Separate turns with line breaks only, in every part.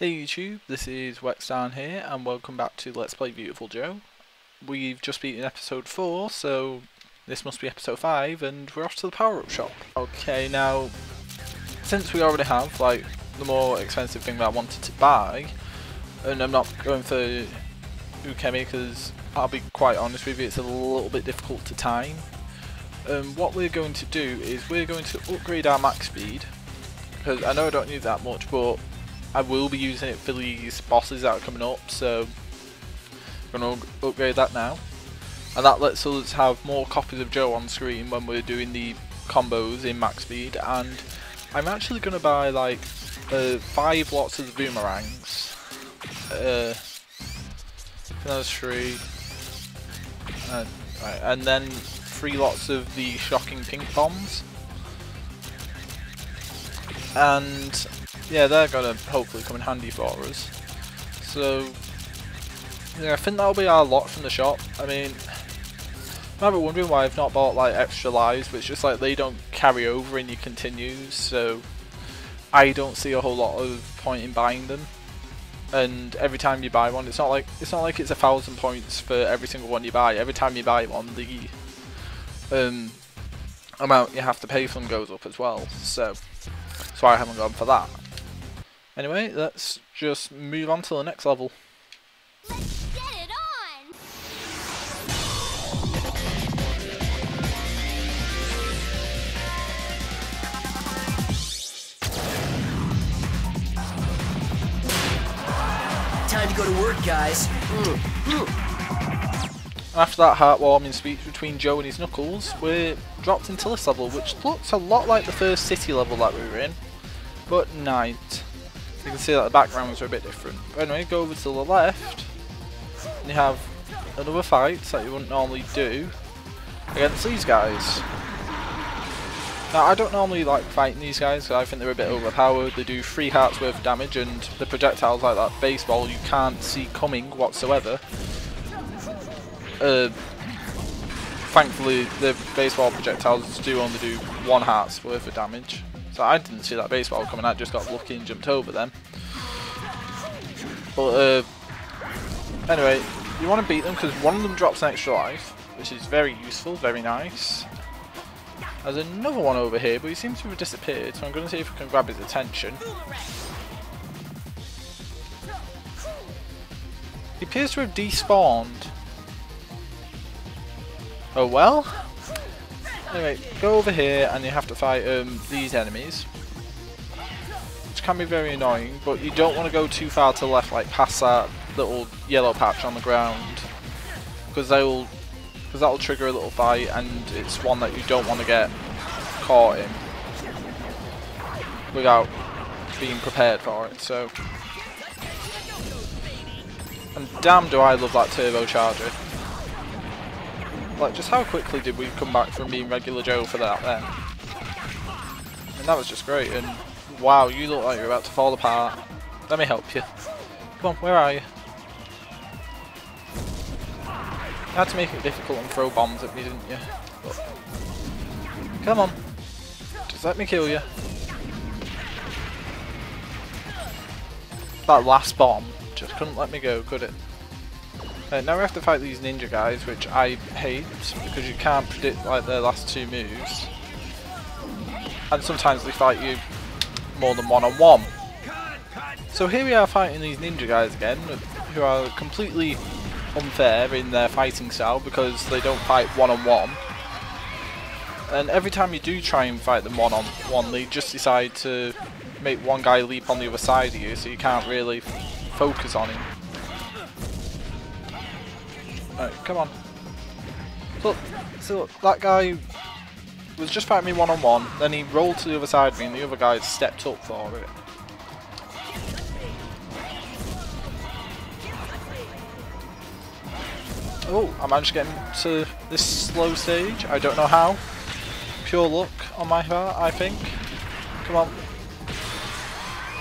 Hey YouTube, this is Wexdarn here and welcome back to Let's Play Viewtiful Joe. We've just beaten episode 4, so this must be episode 5 and we're off to the power-up shop. Okay, now, since we already have like the more expensive thing that I wanted to buy, and I'm not going for Ukemi because I'll be quite honest with you, it's a little bit difficult to time. What we're going to do is we're going to upgrade our max speed, because I know I don't need that much, but I will be using it for these bosses that are coming up, so I'm going to upgrade that now. And that lets us have more copies of Joe on screen when we're doing the combos in max speed. And I'm actually going to buy like 5 lots of the boomerangs. That's 3. Right, and then 3 lots of the shocking pink bombs. And yeah, they're gonna hopefully come in handy for us. So yeah, I think that'll be our lot from the shop. I mean, you might be wondering why I've not bought like extra lives, but it's just like they don't carry over in your continues, so I don't see a whole lot of point in buying them. And every time you buy one, it's not like it's 1,000 points for every single one you buy. Every time you buy one, the amount you have to pay for them goes up as well. So that's why I haven't gone for that. Anyway, let's just move on to the next level.
Let's get it on!
Time to go to work, guys.
After that heartwarming speech between Joe and his Knuckles, we're dropped into this level, which looks a lot like the first city level that we were in, but night. You can see that the backgrounds are a bit different. But anyway, go over to the left, and you have another fight that you wouldn't normally do against these guys. Now, I don't normally like fighting these guys, because I think they're a bit overpowered. They do 3 hearts worth of damage, and the projectiles like that baseball you can't see coming whatsoever. Thankfully, the baseball projectiles do only do 1 heart's worth of damage. So I didn't see that baseball coming, I just got lucky and jumped over them. But anyway, you want to beat them because one of them drops an extra life, which is very useful, very nice. There's another one over here, but he seems to have disappeared, so I'm going to see if I can grab his attention. He appears to have despawned. Oh well. Anyway, go over here and you have to fight these enemies, which can be very annoying, but you don't want to go too far to the left, like past that little yellow patch on the ground, because that'll trigger a little fight, and it's one that you don't want to get caught in without being prepared for it. So, and damn do I love that turbocharger. Like, just how quickly did we come back from being regular Joe for that then? And that was just great, and wow, you look like you're about to fall apart. Let me help you. Come on, where are you? You had to make it difficult and throw bombs at me, didn't you? But come on. Just let me kill you. That last bomb just couldn't let me go, could it? Now we have to fight these ninja guys, which I hate because you can't predict like their last 2 moves, and sometimes they fight you more than one-on-one. So here we are fighting these ninja guys again, who are completely unfair in their fighting style because they don't fight one-on-one. And every time you do try and fight them one-on-one, they just decide to make one guy leap on the other side of you, so you can't really focus on him. Right, come on. Look, see, look, that guy was just fighting me one-on-one, then he rolled to the other side of me and the other guy stepped up for it. Oh, I managed to get into this slow stage. I don't know how. Pure luck on my part, I think. Come on.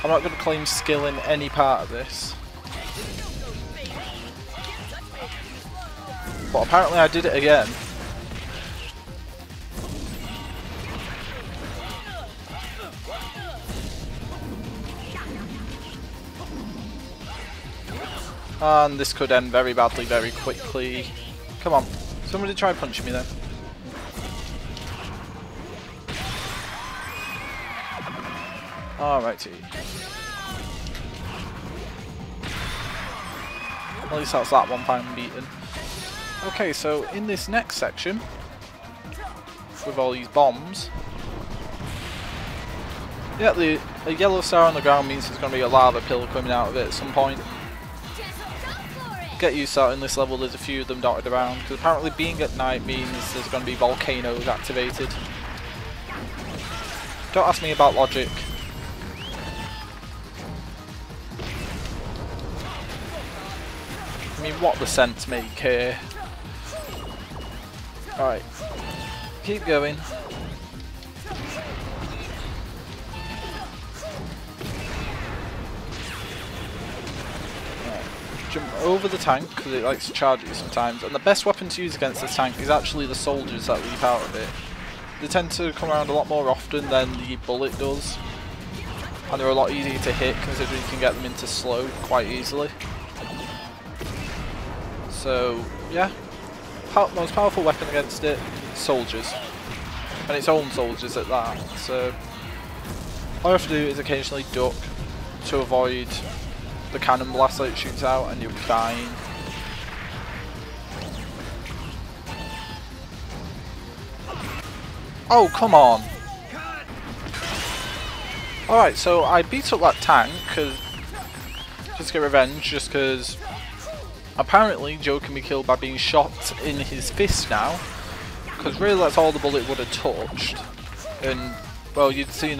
I'm not going to claim skill in any part of this. But apparently I did it again. And this could end very badly very quickly. Come on, somebody try punching me then. Alrighty. At least that's that one pound beaten. Okay, so in this next section, with all these bombs, yeah, a yellow star on the ground means there's going to be a lava pillar coming out of it at some point. Get used to that in this level, there's a few of them dotted around, because apparently being at night means there's going to be volcanoes activated. Don't ask me about logic. I mean, what the sense make here? Alright, keep going. Jump over the tank because it likes to charge you sometimes, and the best weapon to use against this tank is actually the soldiers that leap out of it. They tend to come around a lot more often than the bullet does, and they're a lot easier to hit considering you can get them into slow quite easily. So yeah, most powerful weapon against it, soldiers, and its own soldiers at that. So all you have to do is occasionally duck to avoid the cannon blast that it shoots out, and you'll be fine. Oh, come on! Alright, so I beat up that tank just to get revenge, just because apparently Joe can be killed by being shot in his fist now, because really that's all the bullet would have touched, and well, you'd seen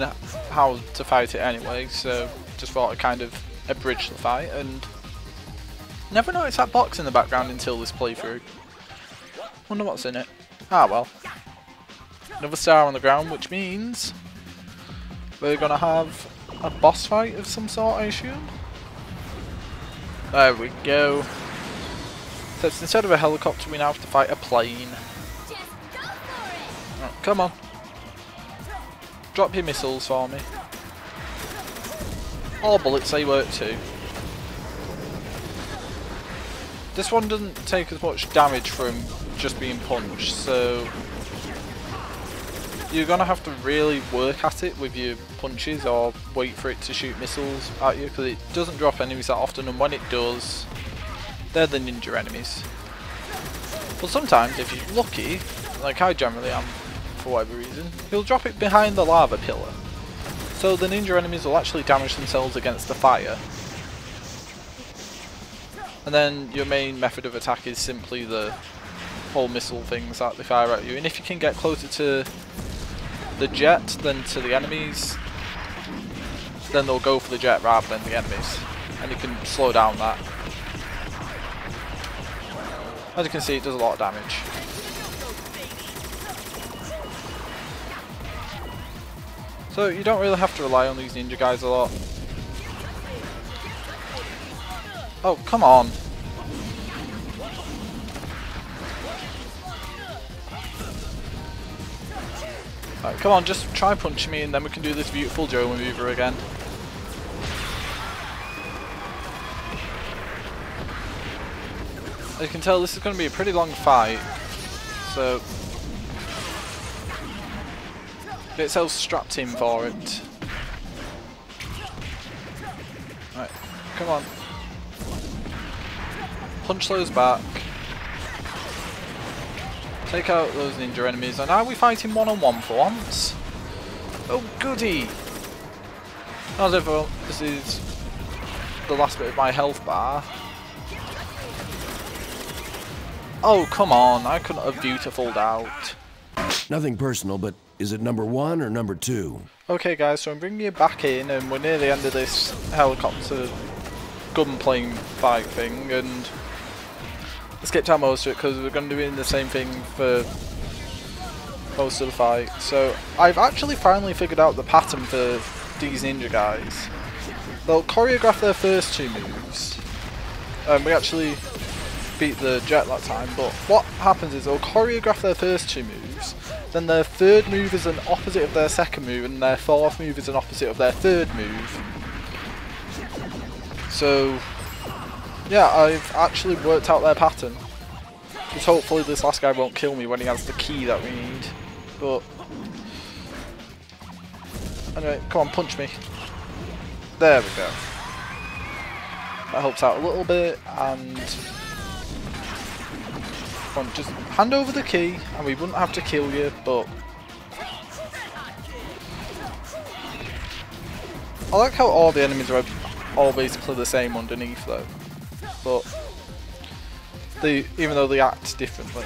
how to fight it anyway, so just thought I'd kind of abridge the fight, and never noticed that box in the background until this playthrough. Wonder what's in it. Ah well. Another star on the ground, which means we're gonna have a boss fight of some sort, I assume. There we go. So instead of a helicopter, we now have to fight a plane. Oh, come on. Drop your missiles for me. All bullets, they work too. This one doesn't take as much damage from just being punched, so you're gonna have to really work at it with your punches or wait for it to shoot missiles at you, because it doesn't drop enemies that often, and when it does, they're the ninja enemies. But sometimes, if you're lucky, like I generally am for whatever reason, he'll drop it behind the lava pillar. So the ninja enemies will actually damage themselves against the fire. And then your main method of attack is simply the whole missile things that they fire at you. And if you can get closer to the jet than to the enemies, then they'll go for the jet rather than the enemies. And you can slow down that. As you can see, it does a lot of damage. So you don't really have to rely on these ninja guys a lot. Oh, come on. Right, come on, just try punching me and then we can do this beautiful Joe maneuver again. As you can tell, this is going to be a pretty long fight, so get yourself strapped in for it. Right, come on. Punch those back. Take out those ninja enemies, and are we fighting one-on-one for once? Oh goody! As ever, this is the last bit of my health bar. Oh come on, I couldn't have Viewtiful'd out.
Nothing personal, but is it number 1 or number 2?
Okay guys, so I'm bringing you back in, and we're near the end of this helicopter gunplane fight thing, and I skipped out most of it because we're going to be doing the same thing for most of the fight. So I've actually finally figured out the pattern for these ninja guys. They'll choreograph their first two moves. We actually beat the jet that time, but what happens is they'll choreograph their first two moves, then their third move is an opposite of their second move, and their fourth move is an opposite of their third move. So yeah, I've actually worked out their pattern. Because hopefully this last guy won't kill me when he has the key that we need. But anyway, come on, punch me. There we go. That helps out a little bit, and come on, just hand over the key and we wouldn't have to kill you, but I like how all the enemies are all basically the same underneath though. But even though they act differently,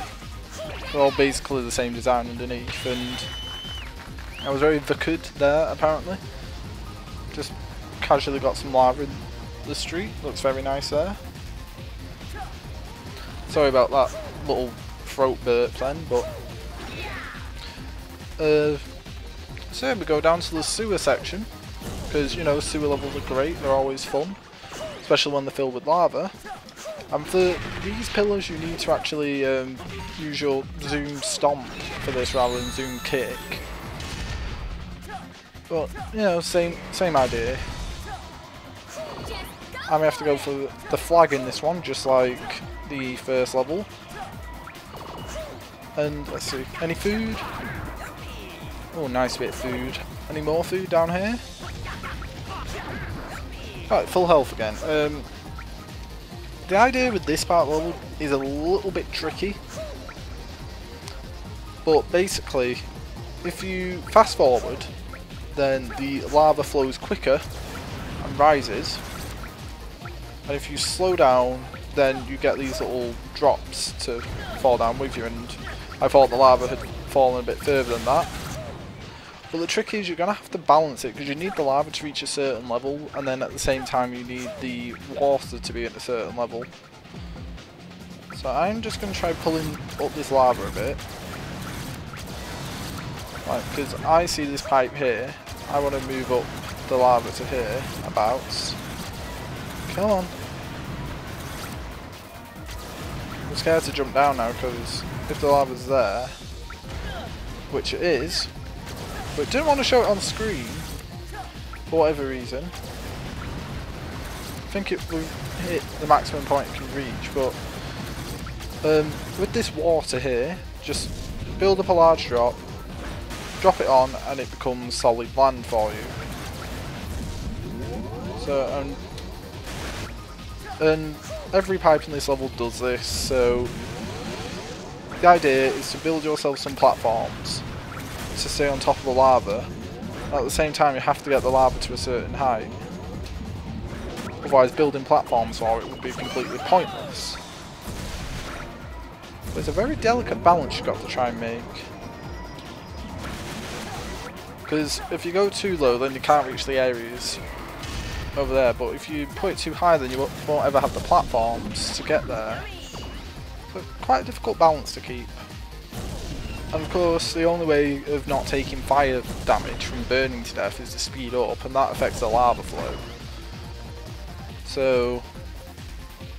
they're all basically the same design underneath, and I was very vicked there apparently. Just casually got some lava in the street, looks very nice there. Sorry about that little throat burp then, but so yeah, we go down to the sewer section, because you know sewer levels are great, they're always fun, especially when they're filled with lava. And for these pillars you need to actually use your zoom stomp for this rather than zoom kick. But you know, same idea. And we have to go for the flag in this one, just like the first level. And let's see, any food? Oh, nice bit of food. Any more food down here? Alright, full health again. The idea with this part of the level is a little bit tricky. But basically, if you fast forward, then the lava flows quicker and rises. And if you slow down, then you get these little drops to fall down with you, and I thought the lava had fallen a bit further than that. But the trick is you're going to have to balance it, because you need the lava to reach a certain level, and then at the same time you need the water to be at a certain level. So I'm just going to try pulling up this lava a bit. Right, because I see this pipe here, I want to move up the lava to here, about. Come on. I'm scared to jump down now, because if the lava's there, which it is, but didn't want to show it on screen for whatever reason. I think it will hit the maximum point it can reach, but with this water here, just build up a large drop, drop it on, and it becomes solid land for you. So and every pipe in this level does this, so the idea is to build yourself some platforms to stay on top of the lava. At the same time you have to get the lava to a certain height, otherwise building platforms for it would be completely pointless. But it's a very delicate balance you've got to try and make, because if you go too low then you can't reach the areas over there, but if you put it too high then you won't ever have the platforms to get there. So quite a difficult balance to keep. And of course the only way of not taking fire damage from burning to death is to speed up, and that affects the lava flow. So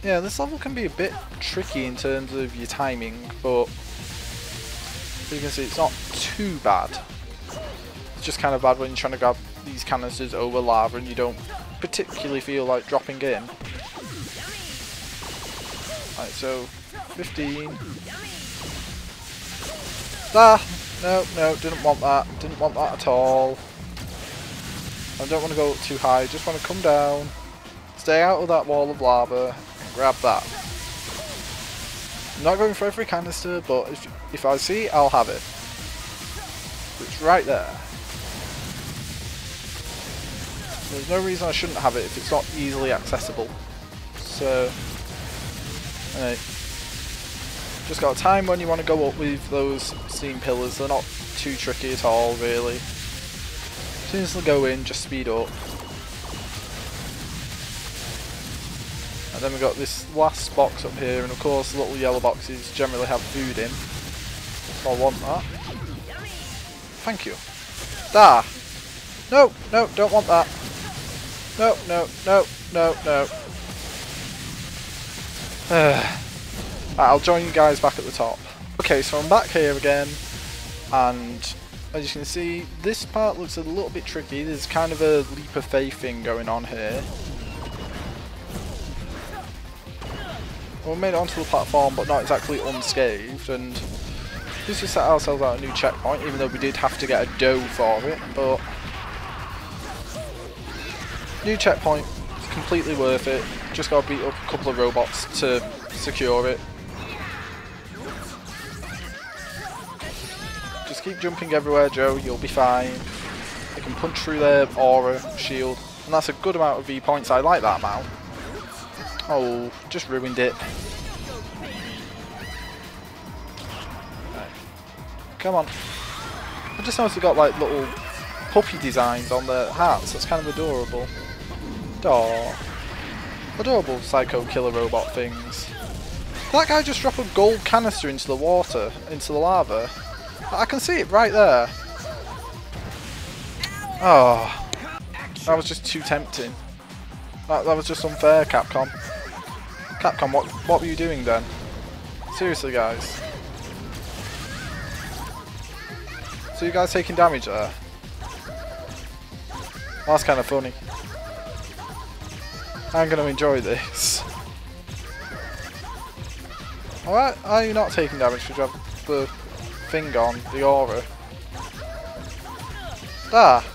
yeah, this level can be a bit tricky in terms of your timing, but as you can see it's not too bad. It's just kind of bad when you're trying to grab these canisters over lava and you don't particularly feel like dropping in. Right, so 15. Ah! No, didn't want that. Didn't want that at all. I don't want to go up too high, just want to come down, stay out of that wall of lava, and grab that. I'm not going for every canister, but if I see, I'll have it. It's right there. There's no reason I shouldn't have it if it's not easily accessible. So, anyway, just got a time when you want to go up with those steam pillars. They're not too tricky at all, really. As soon as they go in, just speed up. And then we've got this last box up here, and of course the little yellow boxes generally have food in. So I want that. Thank you. Ah! No, don't want that. No. Right, I'll join you guys back at the top. Okay, so I'm back here again, and as you can see, this part looks a little bit tricky. There's kind of a leap of faith thing going on here. we made it onto the platform, but not exactly unscathed, and we just set ourselves out a new checkpoint, even though we did have to get a dough for it, but new checkpoint, it's completely worth it. Just gotta beat up a couple of robots to secure it. Just keep jumping everywhere, Joe, you'll be fine. You can punch through their aura shield, and that's a good amount of V points. I like that amount. Oh, just ruined it. Right. Come on. I just noticed they got like little puppy designs on their hats. That's kind of adorable. Aww. Adorable psycho killer robot things. Did that guy just drop a gold canister into the water, into the lava? I can see it right there. Oh, that was just too tempting. That was just unfair, Capcom. Capcom, what were you doing then? Seriously, guys. So you guys taking damage there? That's kind of funny. I'm going to enjoy this. Alright, are you not taking damage because you have the thing on, the aura? Ah!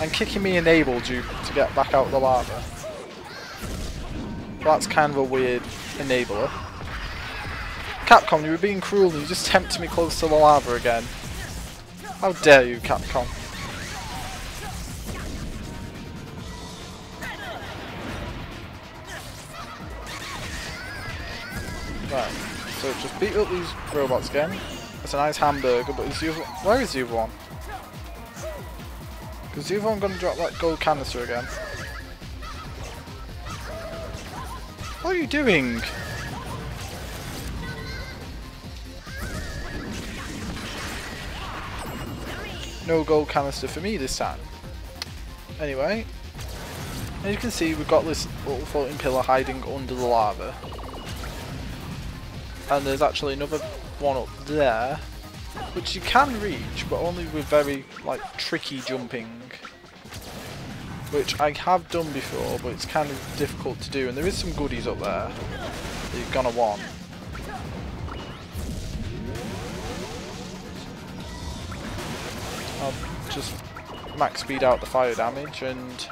And kicking me enabled you to get back out of the lava. That's kind of a weird enabler. Capcom, you were being cruel and you just tempted me close to the lava again. How dare you, Capcom? Right, so just beat up these robots again. That's a nice hamburger, but is the other, where is the other one? Is the other one going to drop that gold canister again? What are you doing? No gold canister for me this time. Anyway, as you can see, we've got this little floating pillar hiding under the lava. And there's actually another one up there, which you can reach, but only with very tricky jumping, which I have done before, but it's kind of difficult to do. And there is some goodies up there that you're gonna want. I'll just max speed out the fire damage and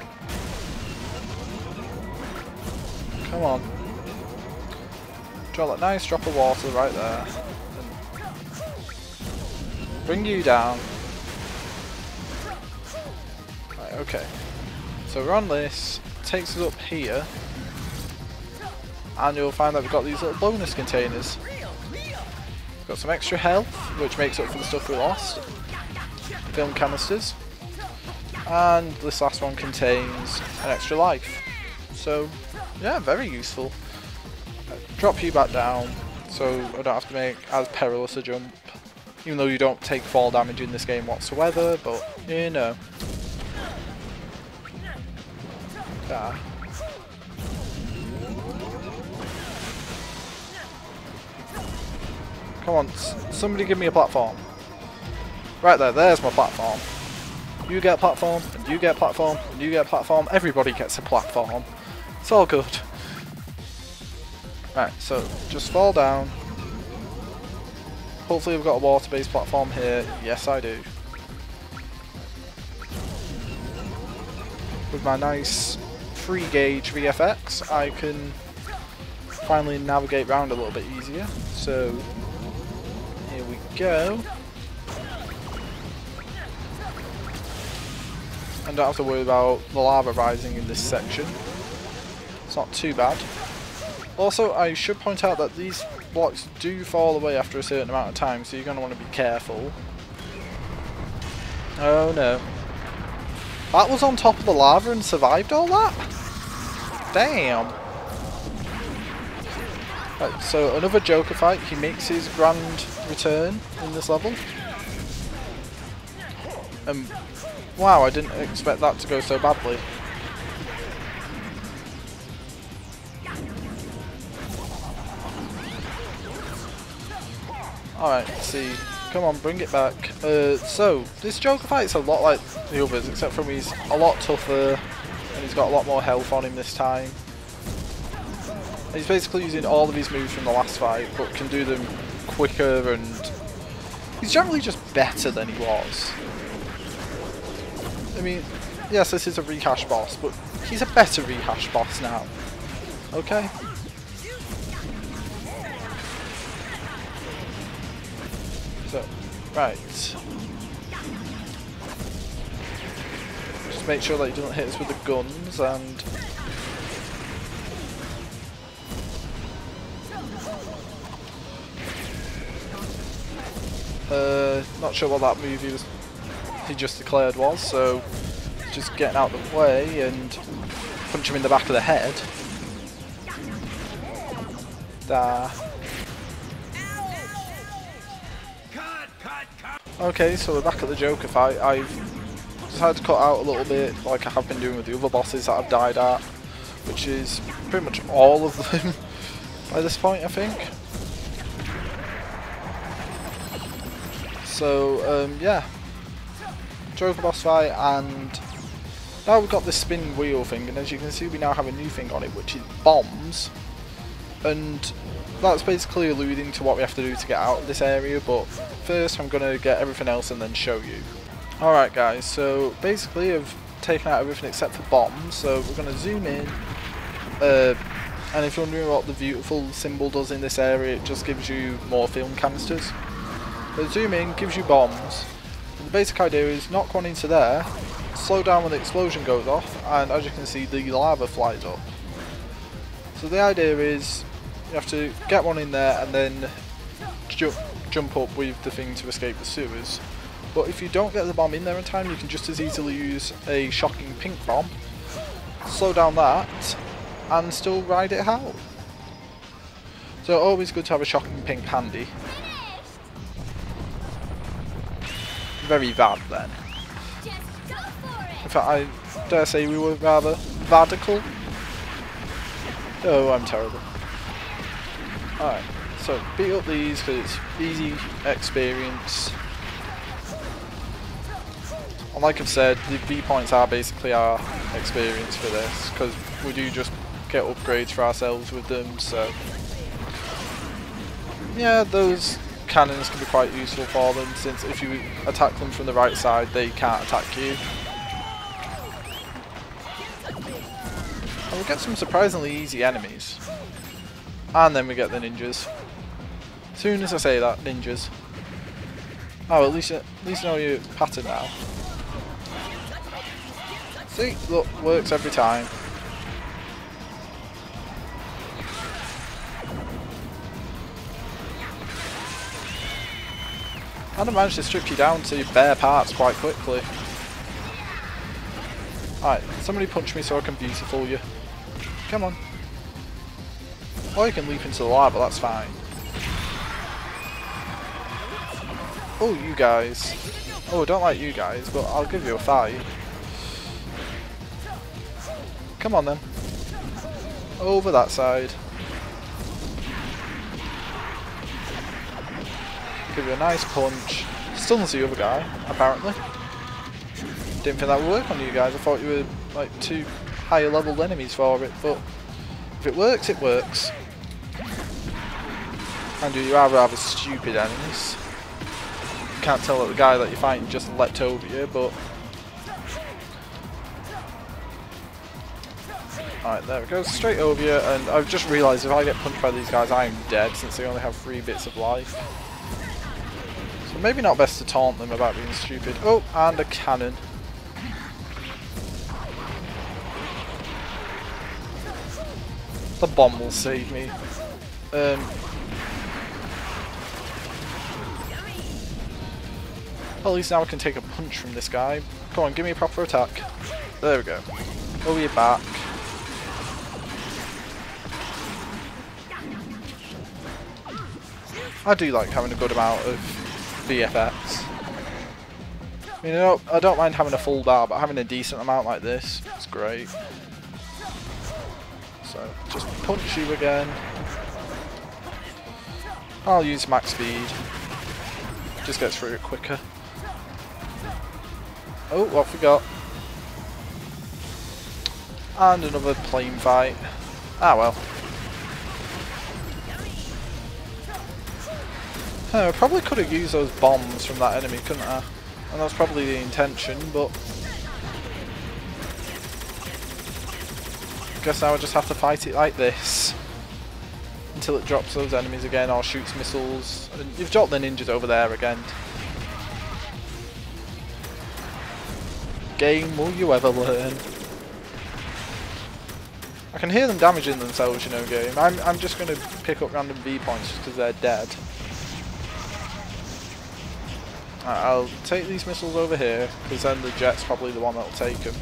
come on. Drop that nice drop of water right there. And bring you down. Right, okay. So we're on this, takes us up here, and you'll find that we've got these little bonus containers. We've got some extra health, which makes up for the stuff we lost. Film canisters. And this last one contains an extra life. So, yeah, very useful. Drop you back down, so I don't have to make as perilous a jump. Even though you don't take fall damage in this game whatsoever, but you know. Ah. Come on, somebody give me a platform. Right there, there's my platform. You get a platform, and you get a platform, and you get a platform. Everybody gets a platform. It's all good. Right, so just fall down. Hopefully we've got a water-based platform here. Yes, I do. With my nice free gauge VFX, I can finally navigate around a little bit easier. So here we go. And don't have to worry about the lava rising in this section. It's not too bad. Also, I should point out that these blocks do fall away after a certain amount of time, so you're going to want to be careful. Oh no. That was on top of the lava and survived all that? Damn. Right, so another Joker fight. He makes his grand return in this level. Wow, I didn't expect that to go so badly. Alright, let's see. Come on, bring it back. So, this Joker fight's a lot like the others, except for he's a lot tougher, and he's got a lot more health on him this time. He's basically using all of his moves from the last fight, but can do them quicker, and he's generally just better than he was. I mean, yes, this is a rehash boss, but he's a better rehash boss now. Okay? So, right. Just make sure that he doesn't hit us with the guns, and not sure what that move he just declared was, so just getting out of the way and punch him in the back of the head. Da. Okay, so we're back at the Joker fight. I've decided to cut out a little bit, like I have been doing with the other bosses that I've died at, which is pretty much all of them by this point, I think. So, yeah, Joker boss fight, and now we've got this spinning wheel thing, and as you can see we now have a new thing on it, which is bombs, and that's basically alluding to what we have to do to get out of this area, but first I'm going to get everything else and then show you. Alright guys, so basically I've taken out everything except for bombs, so we're going to zoom in, and if you're wondering what the Viewtiful symbol does in this area, it just gives you more film canisters. So zoom in, gives you bombs. And the basic idea is knock one into there, slow down when the explosion goes off, and as you can see the lava flies up. So the idea is you have to get one in there and then jump up with the thing to escape the sewers. But if you don't get the bomb in there in time, you can just as easily use a shocking pink bomb, slow down that, and still ride it out. So always good to have a shocking pink handy. Very bad then. In fact, I dare say we were rather radical. Oh, I'm terrible. Alright, so beat up these because it's easy experience. And like I've said, the V points are basically our experience for this, because we do just get upgrades for ourselves with them, so yeah, those cannons can be quite useful for them, since if you attack them from the right side they can't attack you. And we get some surprisingly easy enemies. And then we get the ninjas. As soon as I say that, ninjas. Oh, at least you know your pattern now. See, look, works every time. And I managed to strip you down to bare parts quite quickly. Alright, somebody punch me so I can beautiful you. Come on. Or you can leap into the lava, that's fine. Oh, you guys. Oh, I don't like you guys, but I'll give you a fight. Come on then. Over that side. Give you a nice punch. Stuns the other guy, apparently. Didn't think that would work on you guys. I thought you were like too higher leveled enemies for it, but if it works, it works. And you are rather stupid enemies. You can't tell that the guy that you're fighting just leapt over you, but alright, there it goes, straight over you, and I've just realised if I get punched by these guys I am dead, since they only have 3 bits of life. So maybe not best to taunt them about being stupid. Oh, and a cannon. The bomb will save me. Well, at least now I can take a punch from this guy. Come on, give me a proper attack. There we go. Over your back. I do like having a good amount of VFX. You know, I don't mind having a full bar, but having a decent amount like this is great. So, just punch you again. I'll use max speed. Just gets through it quicker. Oh, what we got? And another plane fight. Ah well. I probably could have used those bombs from that enemy, couldn't I? And that's probably the intention, but I guess now I just have to fight it like this until it drops those enemies again or shoots missiles. And you've dropped the ninjas over there again. Game, will you ever learn? I can hear them damaging themselves, you know, game. I'm just going to pick up random V points just because they're dead. I'll take these missiles over here, because then the jet's probably the one that'll take them.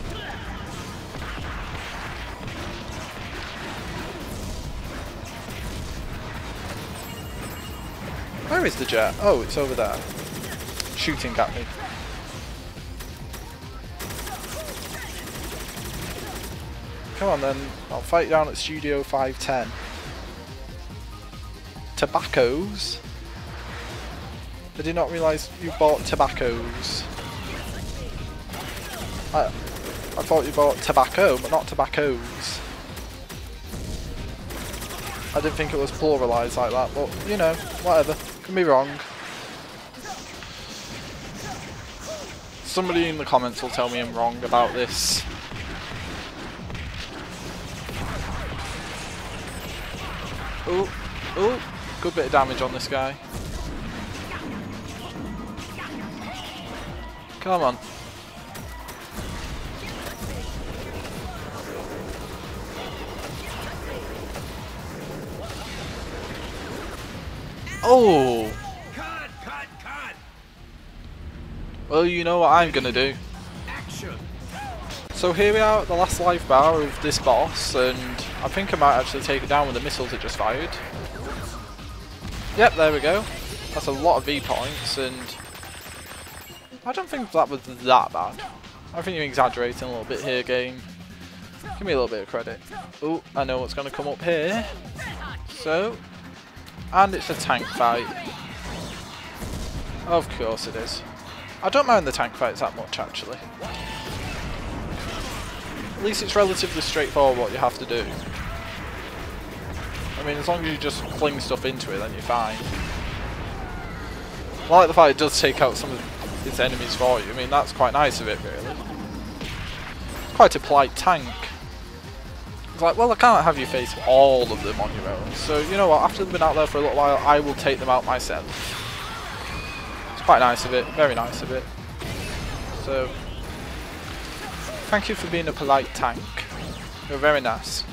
Where is the jet? Oh, it's over there. Shooting at me. Come on then, I'll fight down at Studio 510. Tobaccos? I did not realise you bought tobaccos. I thought you bought tobacco, but not tobaccos. I didn't think it was pluralised like that, but you know, whatever. Can be wrong. Somebody in the comments will tell me I'm wrong about this. Oh, oh, good bit of damage on this guy. Come on. Oh!
Cut!
Well, you know what I'm gonna do.
Action!
So here we are at the last life bar of this boss, and I think I might actually take it down with the missiles it just fired. Yep, there we go. That's a lot of V points, and I don't think that was that bad. I think you're exaggerating a little bit here, game. Give me a little bit of credit. Oh, I know what's going to come up here. So, and it's a tank fight. Of course it is. I don't mind the tank fights that much, actually. At least it's relatively straightforward what you have to do. I mean, as long as you just fling stuff into it, then you're fine. I like the fact it does take out some of its enemies for you. I mean, that's quite nice of it, really. It's quite a polite tank. It's like, well, I can't have you face all of them on your own. So, you know what, after they've been out there for a little while, I will take them out myself. It's quite nice of it. Very nice of it. So, thank you for being a polite tank. You're very nice.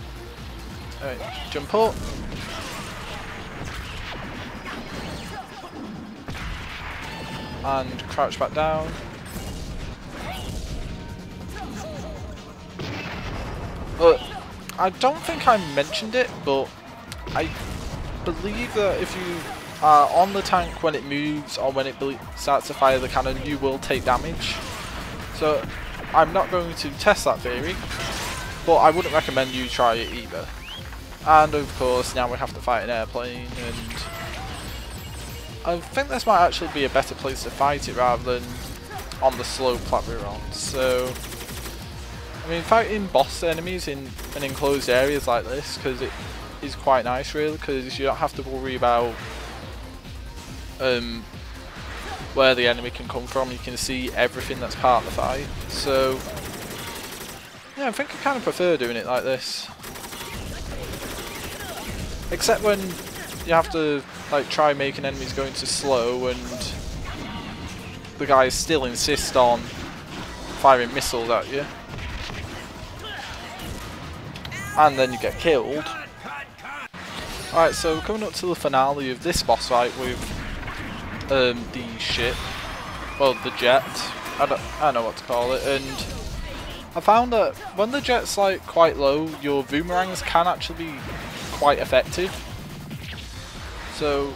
Alright, jump up. And crouch back down. I don't think I mentioned it, but I believe that if you are on the tank when it moves or when it starts to fire the cannon, you will take damage. So I'm not going to test that theory, but I wouldn't recommend you try it either. And of course, now we have to fight an airplane, and I think this might actually be a better place to fight it rather than on the slope that we're on. So, I mean, fighting boss enemies in an enclosed areas like this, because it is quite nice really, because you don't have to worry about where the enemy can come from. You can see everything that's part of the fight. So, yeah, I think I kind of prefer doing it like this. Except when you have to like try making enemies go into slow and the guys still insist on firing missiles at you. And then you get killed. Alright, so we're coming up to the finale of this boss fight with the ship. Well, the jet. I don't know what to call it. And I found that when the jet's like quite low, your boomerangs can actually be quite effective. So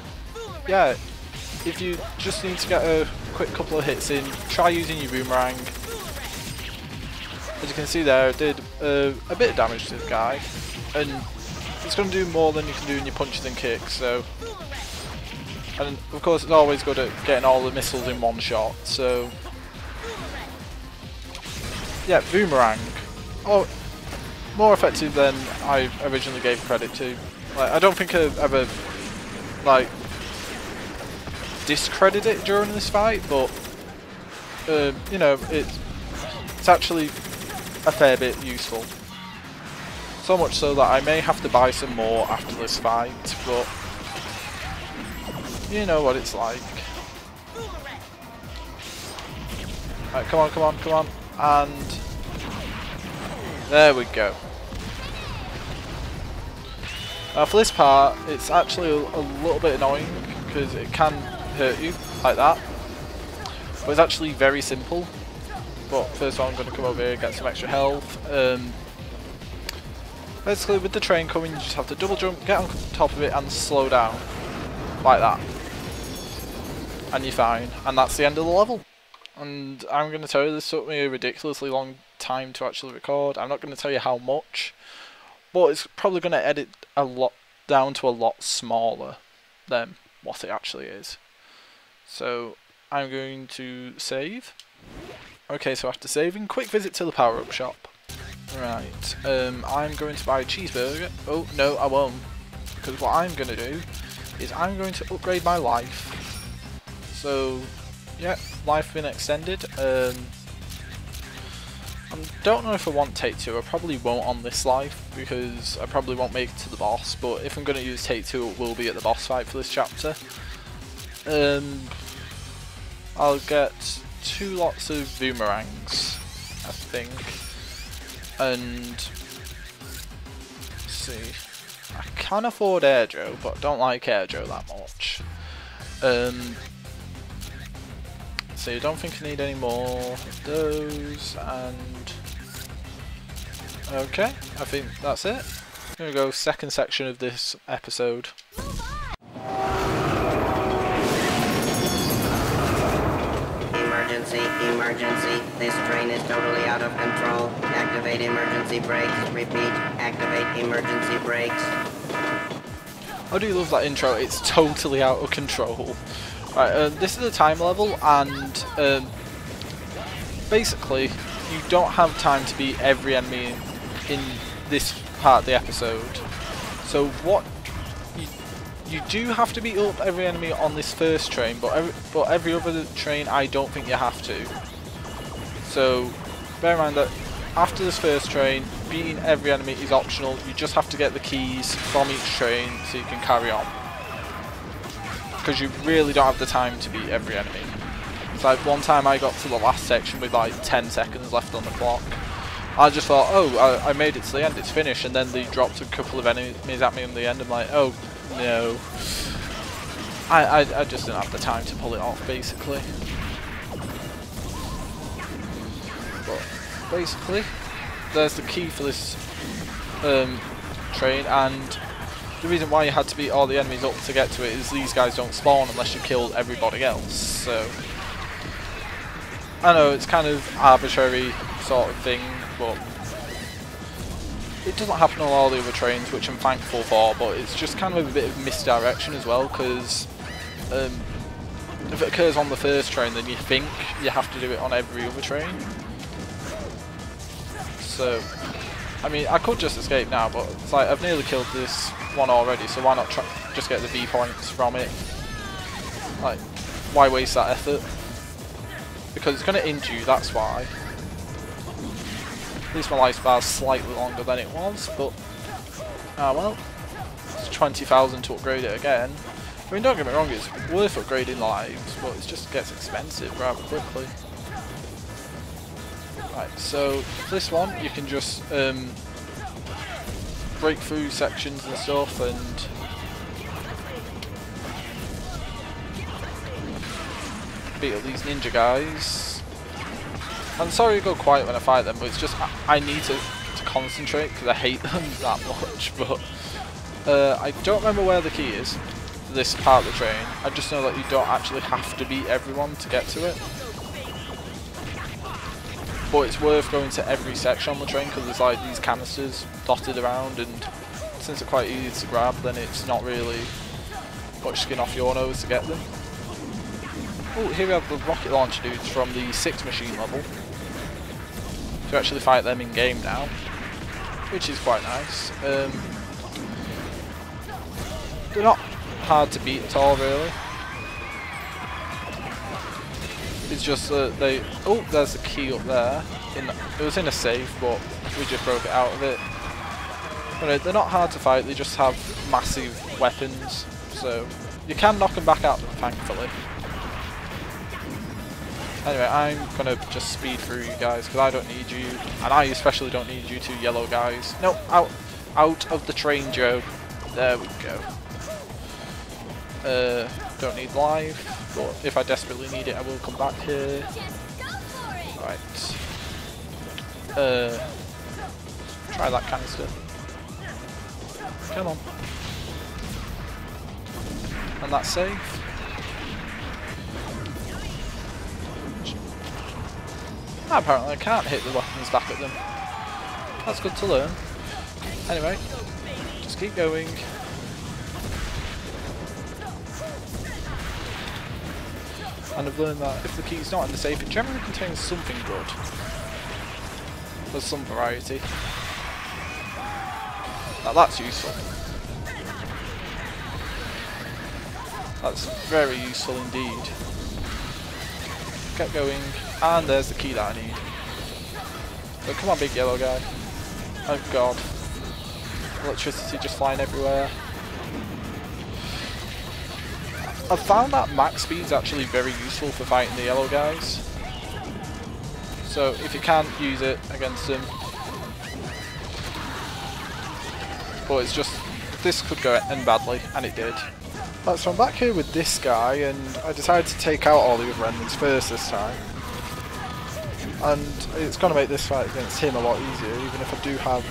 yeah, if you just need to get a quick couple of hits in, try using your boomerang. As you can see there, it did a bit of damage to the guy, and it's going to do more than you can do in your punches and kicks. So, and of course it's always good at getting all the missiles in one shot. So yeah, boomerang. Oh, more effective than I originally gave credit to. Like, I don't think I've ever like discredit it during this fight, but you know, it's actually a fair bit useful. So much so that I may have to buy some more after this fight, but you know what it's like. Right, come on, come on, come on, and there we go. Now for this part, it's actually a little bit annoying because it can hurt you like that, but it's actually very simple. But first of all, I'm going to come over here and get some extra health. Basically, with the train coming, you just have to double jump, get on top of it, and slow down like that, and you're fine. And that's the end of the level. And I'm going to tell you, this took me a ridiculously long time to actually record. I'm not going to tell you how much, but it's probably going to edit a lot down to a lot smaller than what it actually is. So I'm going to save. Okay, so after saving, quick visit to the power-up shop. Right, I'm going to buy a cheeseburger. Oh, no, I won't. Because what I'm going to do is I'm going to upgrade my life. So, yeah, life been extended. I don't know if I want take 2. I probably won't on this life because I probably won't make it to the boss. But if I'm going to use take 2, it will be at the boss fight for this chapter. I'll get 2 lots of boomerangs, I think. And let's see, I can afford Airjo, but I don't like Airjo that much. So I don't think I need any more of those, and okay, I think that's it. I'm gonna go second section of this episode.
Emergency, this train is totally out of control. Activate emergency brakes. Repeat, activate emergency brakes.
I do love that intro, it's totally out of control. Right, this is a time level, and basically you don't have time to beat every enemy in this part of the episode. So what you do have to beat up every enemy on this first train, but every other train I don't think you have to. So bear in mind that after this first train, beating every enemy is optional. You just have to get the keys from each train so you can carry on. Because you really don't have the time to beat every enemy. It's like one time I got to the last section with like 10 seconds left on the clock. I just thought, oh, I made it to the end, it's finished, and then they dropped a couple of enemies at me in the end. I'm like, oh no. I just didn't have the time to pull it off, basically. But basically, there's the key for this train, and the reason why you had to beat all the enemies up to get to it is these guys don't spawn unless you killed everybody else. So I know it's kind of arbitrary sort of thing, but it doesn't happen on all the other trains, which I'm thankful for, but it's just kind of a bit of misdirection as well, because if it occurs on the first train, then you think you have to do it on every other train. So, I mean, I could just escape now, but it's like I've nearly killed this one already, so why not just get the V points from it? Like, why waste that effort? Because it's going to injure you, that's why. At least my lifespan's slightly longer than it was, but well, it's 20,000 to upgrade it again. I mean, don't get me wrong, it's worth upgrading lives, but it just gets expensive rather quickly. Right, so this one you can just break through sections and stuff, and beat up these ninja guys. I'm sorry to go quiet when I fight them, but it's just I need to concentrate because I hate them that much. But I don't remember where the key is for this part of the train. I just know that you don't actually have to beat everyone to get to it. But it's worth going to every section on the train because there's like these canisters dotted around, and since they're quite easy to grab, then it's not really much skin off your nose to get them. Oh, here we have the rocket launcher dudes from the 6 machine level. To actually fight them in game now, which is quite nice. They're not hard to beat at all, really. is just that they... Oh, there's the key up there. It was in a safe, but we just broke it out of it. But they're not hard to fight, they just have massive weapons, so you can knock them back out, thankfully. Anyway, I'm gonna just speed through you guys, because I don't need you, and I especially don't need you two yellow guys. No, out of the train, Joe. There we go. Don't need life, but if I desperately need it, I will come back here.
Just go for it.
Right. Try that canister. Come on. And that's safe. Apparently I can't hit the weapons back at them. That's good to learn. Anyway, just keep going. And I've learned that if the key's not in the safe, it generally contains something good. There's some variety. Now that's useful. That's very useful indeed. Get going, and there's the key that I need. So come on, big yellow guy. Oh god. Electricity just flying everywhere. I've found that max speed's actually very useful for fighting the yellow guys. So if you can't use it against them. But it's just, this could go end badly, and it did. Right, so I'm back here with this guy, and I decided to take out all the other enemies first this time. And it's going to make this fight against him a lot easier, even if I do have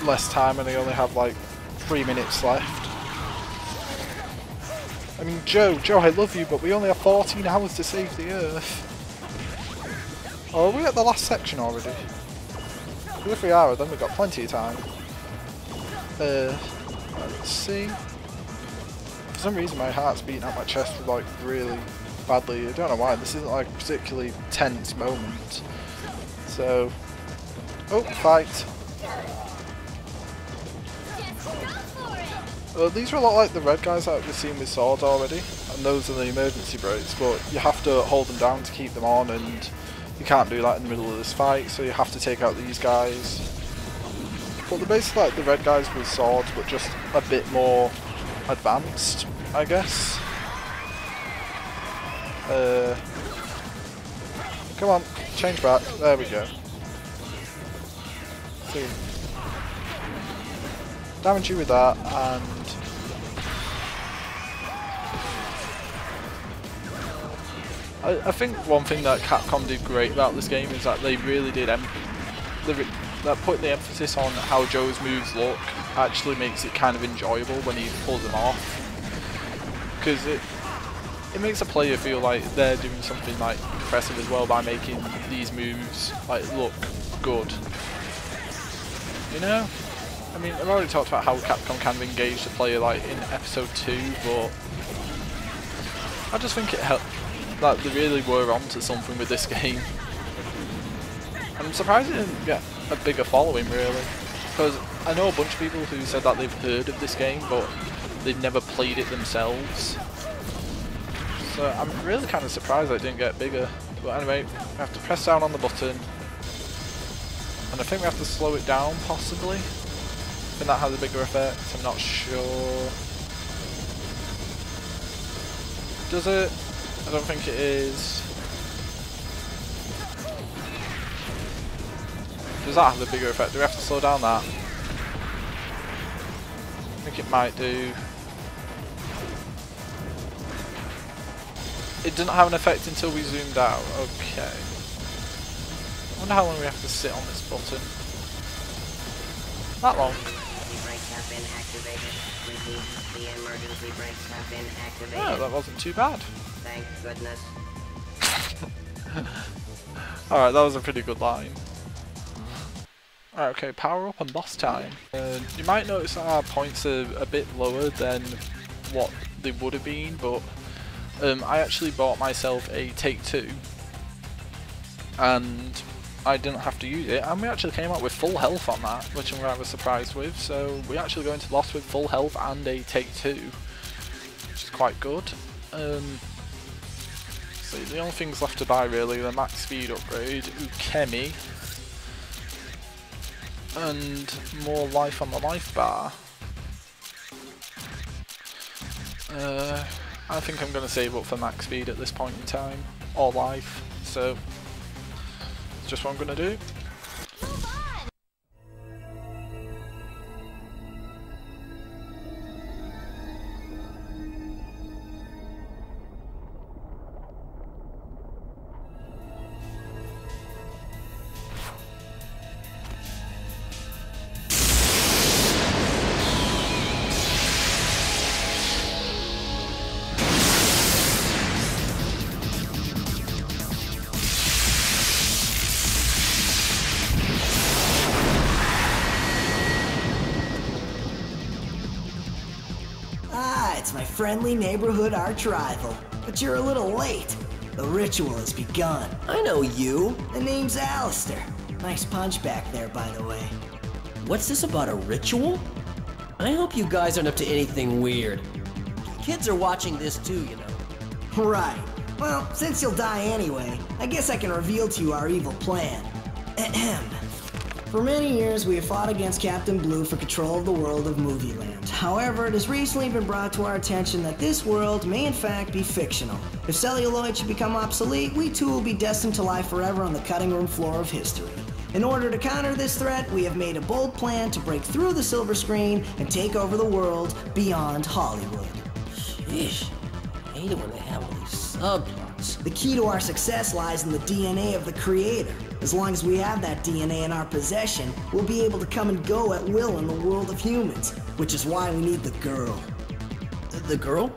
less time and I only have like 3 minutes left. I mean, Joe, I love you, but we only have 14 hours to save the Earth. Oh, are we at the last section already? Because if we are, then we've got plenty of time. Let's see. For some reason my heart's beating out my chest like really badly. I don't know why. This isn't like a particularly tense moment. So, oh, fight. Well, these are a lot like the red guys that we've seen with swords already, and those are the emergency brakes, but you have to hold them down to keep them on, and you can't do that in the middle of this fight, so you have to take out these guys. But they're basically like the red guys with swords, but just a bit more advanced, I guess. Come on, change back. There we go. See. Damage you with that, and I think one thing that Capcom did great about this game is that they really did that put the emphasis on how Joe's moves look actually makes it kind of enjoyable when he pulls them off, because it makes a player feel like they're doing something like impressive as well by making these moves like look good, you know? I mean, I've already talked about how Capcom kind of engaged the player like in episode 2, but I just think it helped that they really were onto something with this game. And I'm surprised it didn't get a bigger following really, because I know a bunch of people who said that they've heard of this game but they've never played it themselves. So I'm really kind of surprised that it didn't get bigger. But anyway, we have to press down on the button, and I think we have to slow it down possibly. I think that has a bigger effect, I'm not sure. Does it? I don't think it is. Does that have a bigger effect? Do we have to slow down that? I think it might do. It didn't have an effect until we zoomed out. Okay. I wonder how long we have to sit on this button. That long. Oh, that wasn't too bad.
Thank goodness.
Alright, that was a pretty good line. Alright, okay, power up and boss time. You might notice that our points are a bit lower than what they would have been, but I actually bought myself a Take 2 and I didn't have to use it, and we actually came out with full health on that, which I'm rather surprised with. So we actually go into Lost with full health and a Take 2, which is quite good. honestly. The only things left to buy really are the max speed upgrade, Ukemi, and more life on the life bar. I think I'm going to save up for max speed at this point in time, or life, so it's just what I'm going to do.
Move on!
It's my friendly neighborhood arch rival. But you're a little late. The ritual has begun. I know you. The name's Alistair. Nice punch back there, by the way.
What's this about a ritual? I hope you guys aren't up to anything weird. Kids are watching this too, you know.
Right. Well, since you'll die anyway, I guess I can reveal to you our evil plan. Ahem. For many years, we have fought against Captain Blue for control of the world of Movieland. However, it has recently been brought to our attention that this world may in fact be fictional. If celluloid should become obsolete, we too will be destined to lie forever on the cutting room floor of history. In order to counter this threat, we have made a bold plan to break through the silver screen and take over the world beyond Hollywood.
Sheesh. I hate it when they have all these subplots.
The key to our success lies in the DNA of the creator. As long as we have that DNA in our possession, we'll be able to come and go at will in the world of humans, which is why we need the girl.
The girl?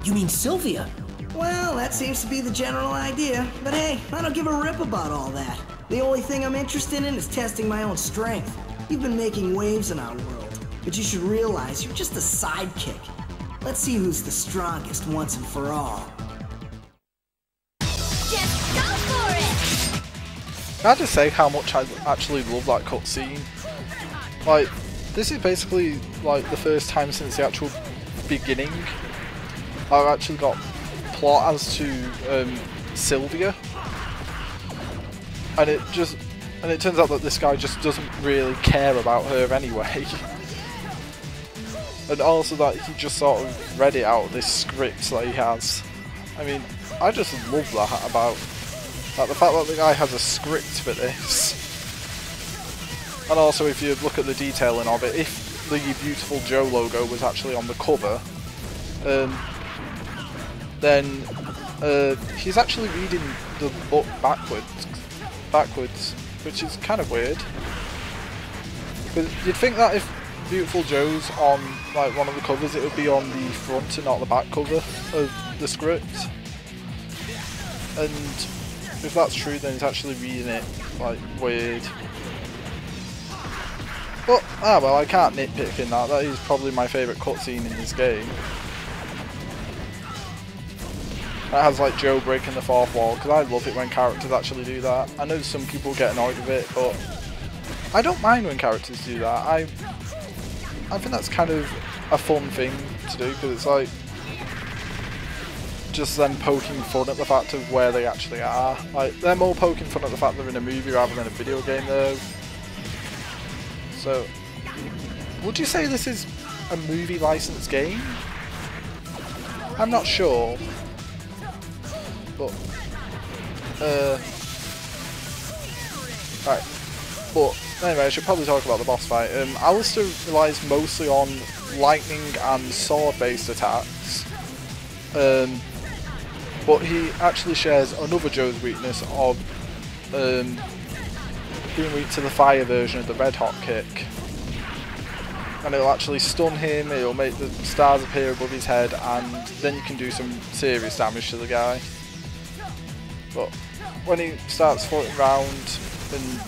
You mean Sylvia?
Well, that seems to be the general idea, but hey, I don't give a rip about all that. The only thing I'm interested in is testing my own strength. You've been making waves in our world, but you should realize you're just a sidekick. Let's see who's the strongest once and for all.
Just go for it!
Can I just say how much I actually love that cutscene? Like, this is basically like the first time since the actual beginning I've actually got plot as to Sylvia, and it turns out that this guy just doesn't really care about her anyway. And also that he just sort of read it out of this script that he has. I mean, I just love that about the fact that the guy has a script for this. And also, if you look at the detailing of it, if the Viewtiful Joe logo was actually on the cover, then he's actually reading the book backwards, which is kind of weird. Because you'd think that if Viewtiful Joe's on like one of the covers, it would be on the front and not the back cover of the script. And if that's true, then it's actually reading it like weird. But well, I can't nitpick in that. That is probably my favourite cutscene in this game. That has like Joe breaking the fourth wall, because I love it when characters actually do that. I know some people get annoyed with it, but I don't mind when characters do that. I think that's kind of a fun thing to do, because it's like just them poking fun at the fact of where they actually are. Like, they're more poking fun at the fact they're in a movie rather than a video game though. So, would you say this is a movie licensed game? I'm not sure. But, right. But, anyway, I should probably talk about the boss fight. Alistair relies mostly on lightning and sword-based attacks. But he actually shares another Joe's weakness of being weak to the fire version of the red hot kick. And it'll actually stun him, it'll make the stars appear above his head, and then you can do some serious damage to the guy. But when he starts floating around and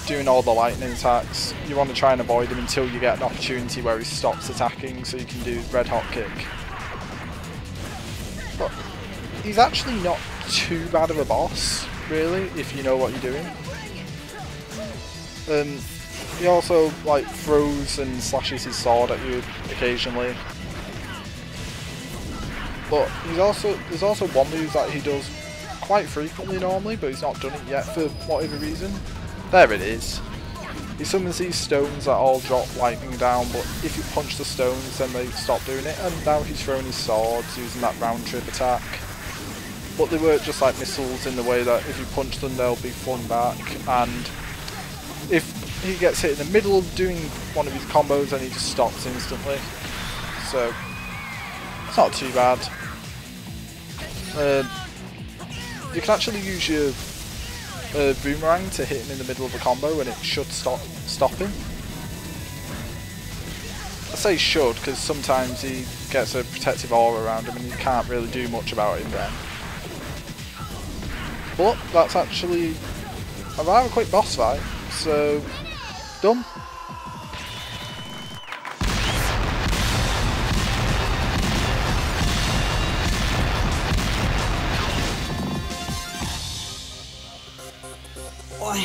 doing all the lightning attacks, you want to try and avoid him until you get an opportunity where he stops attacking so you can do red hot kick. But he's actually not too bad of a boss, really, if you know what you're doing. He also like throws and slashes his sword at you occasionally. But there's also one move that he does quite frequently normally, but he's not done it yet for whatever reason. There it is. He summons these stones that all drop lightning down, but if you punch the stones then they stop doing it, and now he's throwing his swords using that round trip attack. But they work just like missiles in the way that if you punch them they'll be flung back, and if he gets hit in the middle of doing one of his combos then he just stops instantly. So it's not too bad. You can actually use your boomerang to hit him in the middle of a combo and it should stop him. I say should because sometimes he gets a protective aura around him and you can't really do much about him then. But that's actually a rather quick boss fight, so done.
Boy,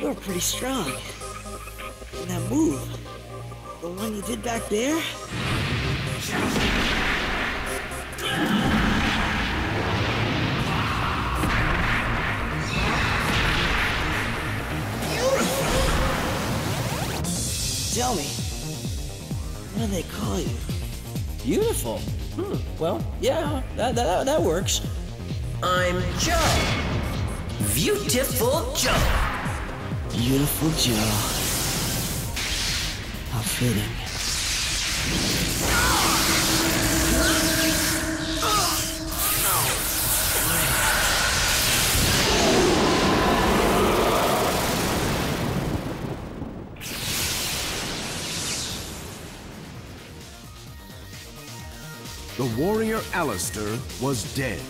you're pretty strong. And that move, the one you did back there? Tell me, what do they call you?
Beautiful. Well, yeah, that works. I'm Joe. Viewtiful Joe.
Beautiful Joe. How fitting.
The warrior Alistair was dead.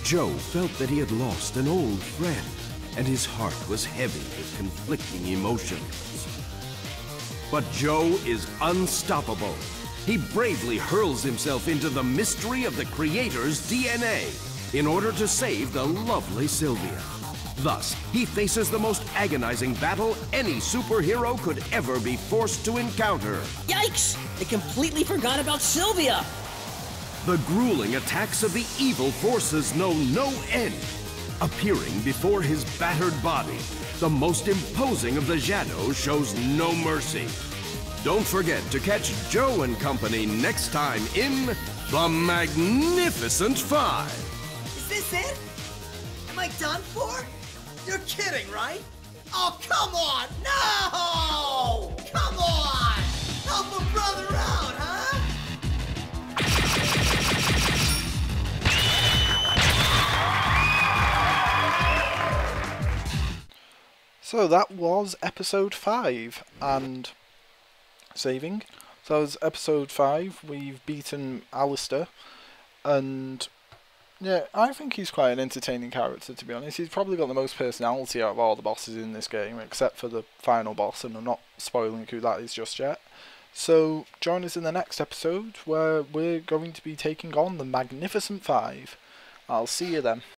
Joe felt that he had lost an old friend, and his heart was heavy with conflicting emotions. But Joe is unstoppable. He bravely hurls himself into the mystery of the Creator's DNA in order to save the lovely Sylvia. Thus, he faces the most agonizing battle any superhero could ever be forced to encounter.
Yikes! I completely forgot about Sylvia!
The grueling attacks of the evil forces know no end. Appearing before his battered body, the most imposing of the Shadows shows no mercy. Don't forget to catch Joe and company next time in The Magnificent Five.
Is this it? Am I done for? You're kidding, right? Oh, come on! No! Come on! Help a brother out, huh?
So that was episode 5, and saving. So that was episode 5, we've beaten Alistair, and yeah, I think he's quite an entertaining character, to be honest. He's probably got the most personality out of all the bosses in this game, except for the final boss, and I'm not spoiling who that is just yet. So join us in the next episode, where we're going to be taking on the Magnificent Five. I'll see you then.